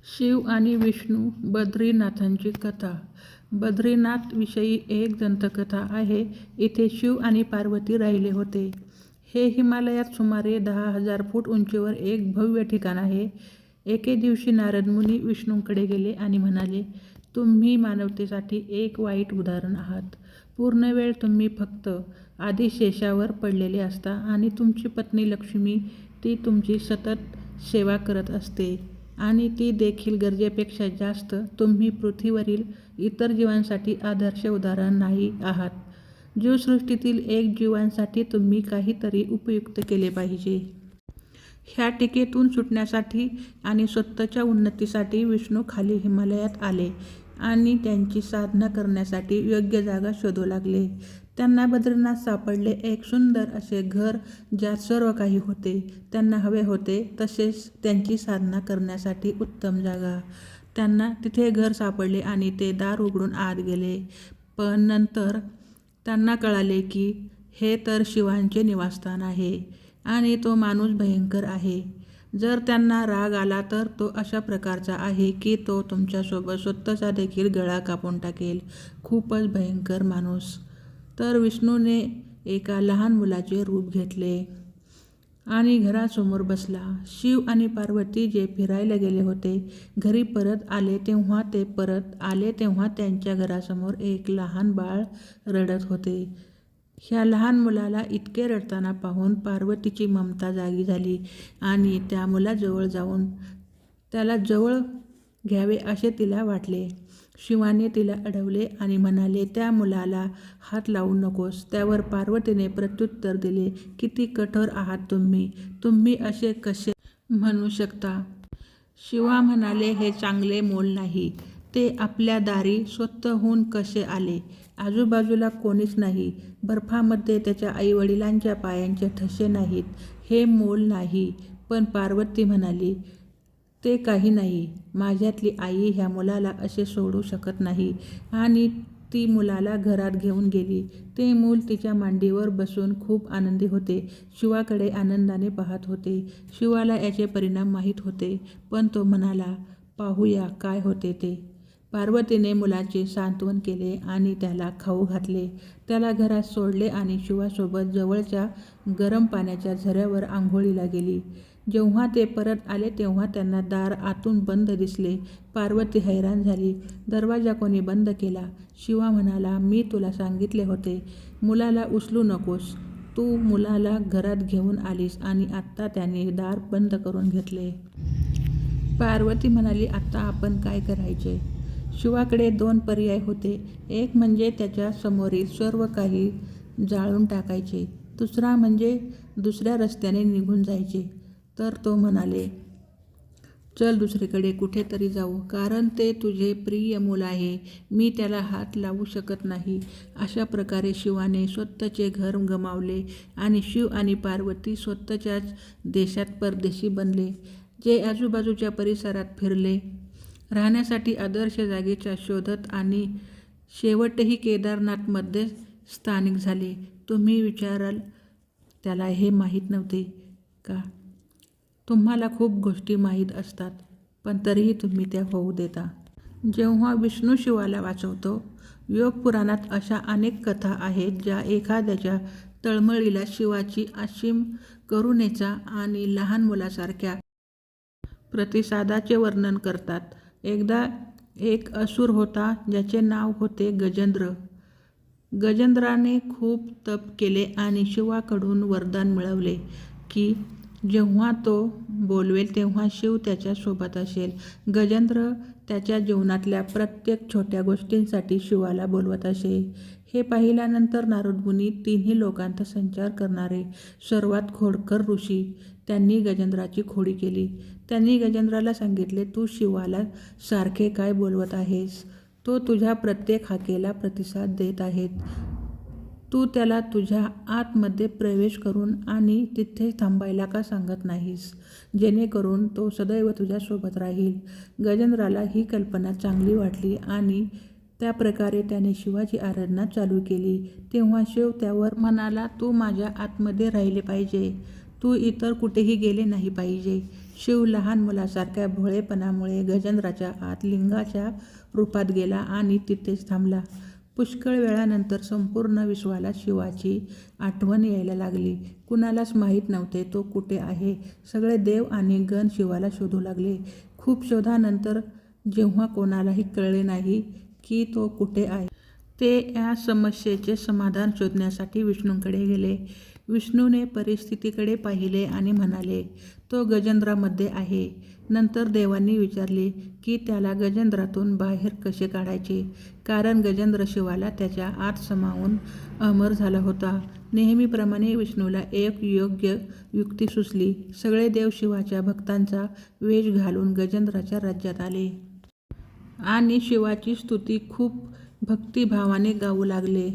शिव आणि विष्णू बद्रीनाथांची कथा. बद्रीनाथ विषयी एक दंतकथा आहे. इथे शिव आणि पार्वती राहिले होते. हे हिमालयात सुमारे 10,000 फूट उंचीवर एक भव्य ठिकाण आहे. एके दिवशी नारद मुनी विष्णूंकडे गेले आणि म्हणाले, तुम्ही मानवतेसाठी एक वाईट उदाहरण आहात. पूर्ण वेळ तुम्ही फक्त आदिशेषावर पडलेले असता आणि तुमची पत्नी लक्ष्मी ती तुमची सतत सेवा करत असते आणि ती देखील गरजेपेक्षा जास्त. तुम्ही पृथ्वीवरील इतर जीवांसाठी आदर्श उदाहरण नाही आहात. जीवसृष्टीतील एक जीवांसाठी तुम्ही काहीतरी उपयुक्त केले पाहिजे. ह्या टीकेतून सुटण्यासाठी आणि स्वतःच्या उन्नतीसाठी विष्णू खाली हिमालयात आले आणि त्यांची साधना करण्यासाठी योग्य जागा शोधू लागले. त्यांना बद्रीनाथ सापडले. एक सुंदर असे घर ज्यात सर्व काही होते त्यांना हवे होते तसेच त्यांची साधना करण्यासाठी उत्तम जागा. त्यांना तिथे घर सापडले आणि ते दार उघडून आत गेले. पण नंतर त्यांना कळाले की हे तर शिवांचे निवासस्थान आहे आणि तो माणूस भयंकर आहे. जर त्यांना राग आला तर तो अशा प्रकारचा आहे की तो तुमच्यासोबत स्वतःचा देखील गळा कापून टाकेल. खूपच भयंकर माणूस. तर विष्णूने एका लहान मुलाचे रूप घेतले आणि घरासमोर बसला. शिव आणि पार्वती जे फिरायला गेले होते घरी परत आले तेव्हा त्यांच्या घरासमोर एक लहान बाळ रडत होते. ह्या लहान मुलाला इतके रडताना पाहून पार्वतीची ममता जागी झाली आणि त्या मुलाजवळ जाऊन त्याला जवळ घ्यावे असे तिला वाटले. शिवाने तिला अडवले आणि म्हणाले, त्या मुलाला हात लावू नकोस. त्यावर पार्वतीने प्रत्युत्तर दिले, किती कठोर आहात तुम्ही असे कसे म्हणू शकता. शिवा म्हणाले, हे चांगले मूल नाही. ते आपल्या दारी स्वतःहून कसे आले. आजूबाजूला कोणीच नाही. बर्फामध्ये त्याच्या आईवडिलांच्या पायांचे ठसे नाहीत. हे मूल नाही. पण पार्वती म्हणाली, ते काही नाही. माझ्यातली आई ह्या मुलाला असे सोडू शकत नाही आणि ती मुलाला घरात घेऊन गेली. ते मूल तिच्या मांडीवर बसून खूप आनंदी होते. शिवाकडे आनंदाने पाहत होते. शिवाला याचे परिणाम माहीत होते पण तो म्हणाला, पाहूया काय होते ते. पार्वतीने मुलाचे सांत्वन केले आणि त्याला खाऊ घातले. त्याला घरात सोडले आणि शिवासोबत जवळच्या गरम पाण्याच्या झऱ्यावर आंघोळीला गेली. जेव्हा ते परत आले तेव्हा त्यांना दार आतून बंद दिसले. पार्वती हैराण झाली. दरवाजा कोणी बंद केला. शिवा म्हणाला, मी तुला सांगितले होते मुलाला उचलू नकोस. तू मुलाला घरात घेऊन आलीस आणि आत्ता त्याने दार बंद करून घेतले. पार्वती म्हणाली, आता आपण काय करायचे. शिवाकडे 2 पर्याय होते. एक म्हणजे त्याच्या समोरील सर्व काही जाळून टाकायचे. दुसरा म्हणजे दुसऱ्या रस्त्याने निघून जायचे. तर तो म्हणाले, चल दुसरीकडे कुठेतरी जाऊ. कारण ते तुझे प्रिय मूल आहे. मी त्याला हात लावू शकत नाही. अशा प्रकारे शिवाने स्वतःचे घर गमावले आणि शिव आणि पार्वती स्वतःच्याच देशात परदेशी बनले. जे आजूबाजूच्या परिसरात फिरले. राहण्यासाठी आदर्श जागेच्या शोधत आणि शेवटही केदारनाथमध्ये स्थानिक झाले. तुम्ही विचाराल, त्याला हे माहीत नव्हते का. तुम्हाला खूप गोष्टी माहीत असतात पण तरीही तुम्ही त्या होऊ देता. जेव्हा विष्णू शिवाला वाचवतो. योग पुराणात अशा अनेक कथा आहेत ज्या एखाद्याच्या तळमळीला शिवाची असीम करुणेचा आणि लहान मुलासारख्या प्रतिसादाचे वर्णन करतात. एकदा एक असुर होता ज्याचे नाव होते गजेंद्र. गजेंद्राने खूप तप केले आणि शिवाकडून वरदान मिळवले की जेव्हा तो बोलवेल तेव्हा शिव त्याच्या सोबत असेल. गजेंद्र त्याच्या जीवनातल्या प्रत्येक छोट्या गोष्टींसाठी शिवाला बोलवत असे. हे पाहिल्यानंतर नारदमुनी, तिन्ही लोकांत संचार करणारे सर्वात खोडकर ऋषी, त्यांनी गजेंद्राची खोडी केली. त्यांनी गजेंद्राला सांगितले, तू शिवाला सारखे काय बोलवत आहेस. तो तुझ्या प्रत्येक हाकेला प्रतिसाद देत आहे. तू त्याला तुझ्या आतमध्ये प्रवेश करून आणि तिथे थांबायला का सांगत नाहीस, जेणेकरून तो सदैव तुझ्यासोबत राहील. गजेंद्राला ही कल्पना चांगली वाटली आणि त्या प्रकारे त्याने शिवाची आराधना चालू केली. तेव्हा शिव त्यावर म्हणाला, तू माझ्या आतमध्ये राहिले पाहिजे. तू इतर कुठेही गेले नाही पाहिजे. शिव लहान मुलासारख्या भोळेपणामुळे गजेंद्राच्या आत लिंगाच्या रूपात गेला आणि तिथेच थांबला. पुष्कळ वेळानंतर संपूर्ण विश्वाला शिवाची आठवण यायला लागली. कुणालाच माहीत नव्हते तो कुठे आहे. सगळे देव आणि गण शिवाला शोधू लागले. खूप शोधानंतर जेव्हा कोणालाही कळले नाही की तो कुठे आहे, ते या समस्येचे समाधान शोधण्यासाठी विष्णूंकडे गेले. विष्णूने परिस्थितीकडे पाहिले आणि म्हणाले, तो गजेंद्रामध्ये आहे. नंतर देवांनी विचारले की त्याला गजेंद्रातून बाहेर कसे काढायचे, कारण गजेंद्र शिवाला त्याच्या आत सामावून अमर झाला होता. नेहमीप्रमाणे विष्णूला एक योग्य युक्ती सुचली. सगळे देव शिवाच्या भक्तांचा वेश घालून गजेंद्राच्या राज्यात आले आणि शिवाची स्तुती खूप भक्तिभावाने गाऊ लागले.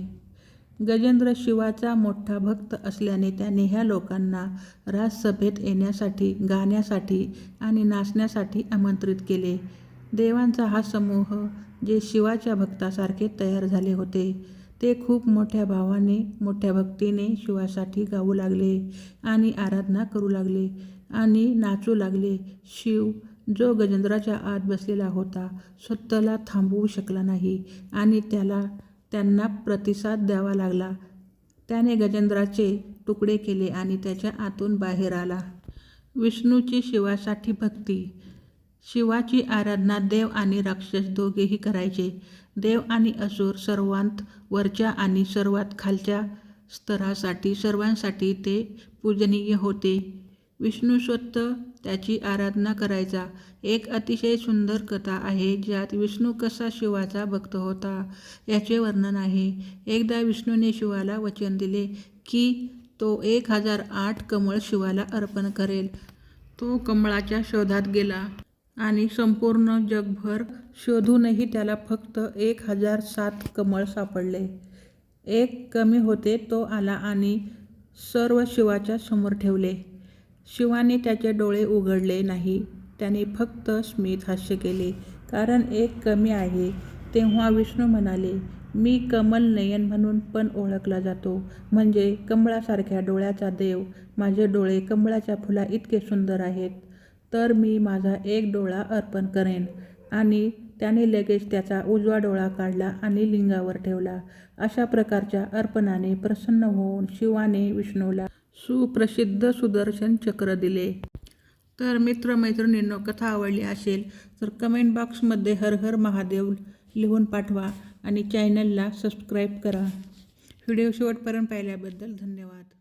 गजेंद्र शिवाचा मोठा भक्त असल्याने त्याने ह्या लोकांना राजसभेत येण्यासाठी, गाण्यासाठी आणि नाचण्यासाठी आमंत्रित केले. देवांचा हा समूह जे शिवाच्या भक्तासारखे तयार झाले होते, ते खूप मोठ्या भावाने, मोठ्या भक्तीने शिवासाठी गाऊ लागले आणि आराधना करू लागले आणि नाचू लागले. शिव, जो गजेंद्राच्या आत बसलेला होता, स्वतःला थांबवू शकला नाही आणि त्यांना प्रतिसाद द्यावा लागला. त्याने गजेंद्राचे तुकडे केले आणि त्याच्या आतून बाहेर आला. विष्णूची शिवासाठी भक्ती. शिवाची आराधना देव आणि राक्षस दोघेही करायचे. देव आणि असुर, सर्वांत वरच्या आणि सर्वात खालच्या स्तरासाठी, सर्वांसाठी ते पूजनीय होते. विष्णू स्वतः त्याची आराधना करायचा. एक अतिशय सुंदर कथा आहे ज्यात विष्णू कसा शिवाचा भक्त होता याचे वर्णन आहे. एकदा विष्णूने शिवाला वचन दिले की तो 1008 कमळ शिवाला अर्पण करेल. तो कमळाच्या शोधात गेला आणि संपूर्ण जगभर शोधूनही त्याला फक्त 1007 कमळ सापडले. एक कमी होते. तो आला आणि सर्व शिवाच्या समोर ठेवले. शिवाने त्याचे डोळे उघडले नाही. त्याने फक्त स्मित हास्य केले, कारण एक कमी आहे. तेव्हा विष्णू म्हणाले, मी कमल नयन म्हणून पण ओळखला जातो, म्हणजे कमळासारख्या डोळ्याचा देव. माझे डोळे कमळाच्या फुला इतके सुंदर आहेत, तर मी माझा एक डोळा अर्पण करेन. आणि त्याने लगेच त्याचा उजवा डोळा काढला आणि लिंगावर ठेवला. अशा प्रकारच्या अर्पणाने प्रसन्न होऊन शिवाने विष्णूला सुप्रसिद्ध सुदर्शन चक्र दिले. तर मित्रमैत्रिणींनो, कथा आवडली असेल तर कमेंट बॉक्समध्ये हर हर महादेव लिहून पाठवा आणि चॅनलला सबस्क्राईब करा. व्हिडिओ शेवटपर्यंत पाहिल्याबद्दल धन्यवाद.